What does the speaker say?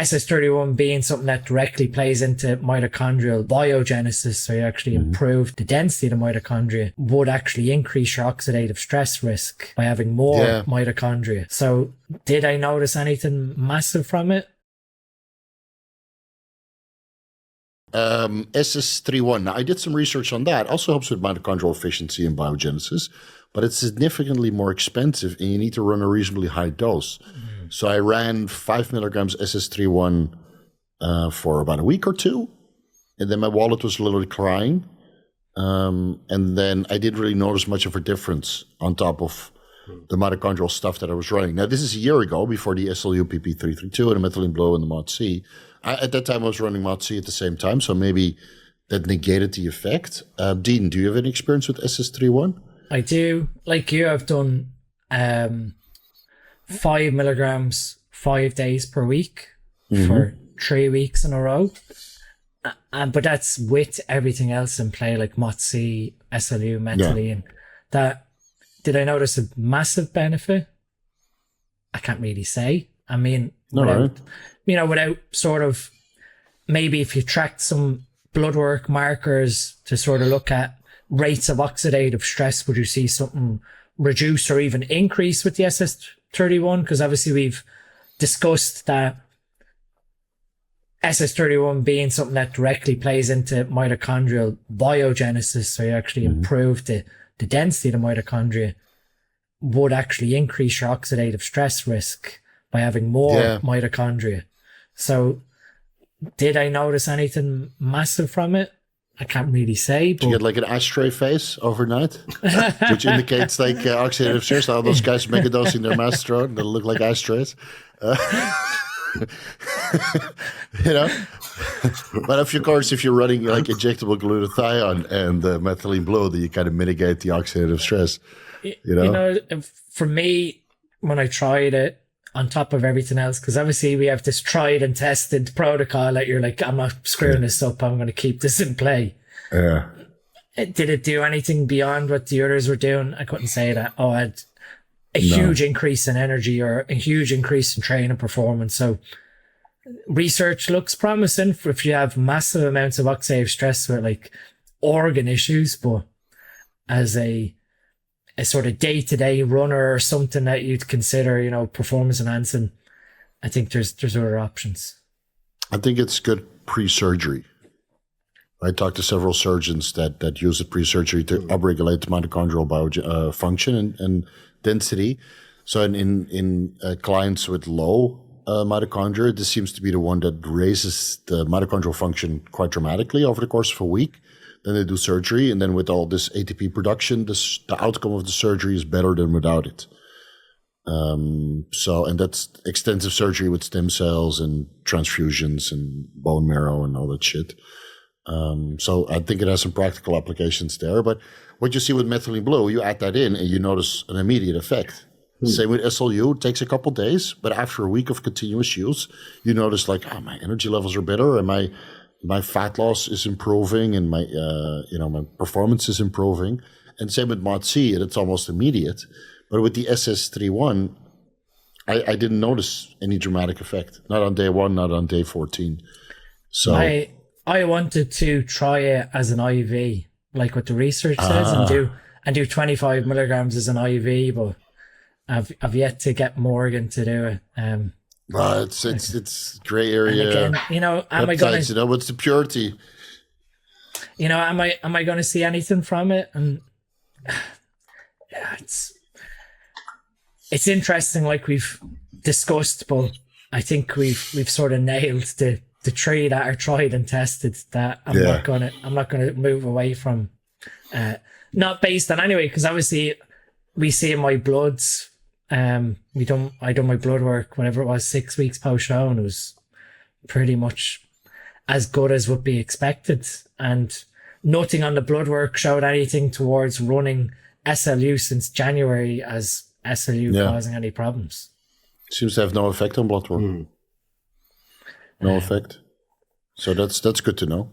SS31 being something that directly plays into mitochondrial biogenesis, so you actually improve the density of the mitochondria, would actually increase your oxidative stress risk by having more mitochondria. So did I notice anything massive from it? SS31. Now, I did some research on that. Also helps with mitochondrial efficiency and biogenesis, but it's significantly more expensive and you need to run a reasonably high dose. So I ran 5 milligrams SS31 for about a week or two, and then my wallet was literally crying. And then I didn't really notice much of a difference on top of the mitochondrial stuff that I was running. Now, this is a year ago, before the SLU PP332 and the methylene blue and the MOD-C. At that time, I was running MOD-C at the same time, so maybe that negated the effect. Dean, do you have any experience with SS31? I do. Like you, I've done 5 milligrams 5 days per week for 3 weeks in a row. But that's with everything else in play, like MOD-C, SLU, methylene. That, did I notice a massive benefit? I can't really say. I mean, without sort of, maybe if you tracked some blood work markers to sort of look at rates of oxidative stress, would you see something reduce or even increase with the SS31? Because obviously we've discussed that SS31 being something that directly plays into mitochondrial biogenesis, so you actually improve the density of the mitochondria, would actually increase your oxidative stress risk by having more mitochondria. So did I notice anything massive from it? I can't really say. But do you get like an ashtray face overnight, which indicates like oxidative stress? All those guys megadosing their mastro, they look like ashtrays. But of course, if you're running like injectable glutathione and methylene blue, then you kind of mitigate the oxidative stress. For me, when I tried it, on top of everything else, because obviously we have this tried and tested protocol that you're like, I'm not screwing this up, I'm going to keep this in play. Yeah. Did it do anything beyond what the others were doing? I couldn't say that. I had a huge increase in energy or a huge increase in training performance. So research looks promising for if you have massive amounts of oxidative stress with like organ issues, but as a sort of day-to-day runner or something that you'd consider, performance enhancing, I think there's other options. I think it's good pre-surgery. I talked to several surgeons that use it pre-surgery to upregulate mitochondrial function and density. So in clients with low mitochondria, this seems to be the one that raises the mitochondrial function quite dramatically over the course of a week. Then they do surgery, and then with all this ATP production, the outcome of the surgery is better than without it. And that's extensive surgery with stem cells and transfusions and bone marrow and all that shit. So I think it has some practical applications there. But what you see with methylene blue, you add that in and you notice an immediate effect. Same with SLU, it takes a couple of days, but after a week of continuous use, you notice like, my energy levels are better and my fat loss is improving and my my performance is improving. And same with MOD-C, and it's almost immediate. But with the SS31, I didn't notice any dramatic effect. Not on day 1, not on day 14. So I wanted to try it as an IV, like what the research says, and do 25 milligrams as an IV, but I've yet to get Morgan to do it. Well, it's gray area. Again, am I going to? What's the purity? Am I going to see anything from it? And it's interesting, like we've discussed, but I think we've sort of nailed the three that are tried and tested. That I'm not gonna move away from. Not based on anyway, because obviously we see in my bloods. I done my blood work whenever it was 6 weeks post show, and it was pretty much as good as would be expected, and nothing on the blood work showed anything towards running SLU since January as SLU causing any problems. Seems to have no effect on blood work. No effect. So that's good to know.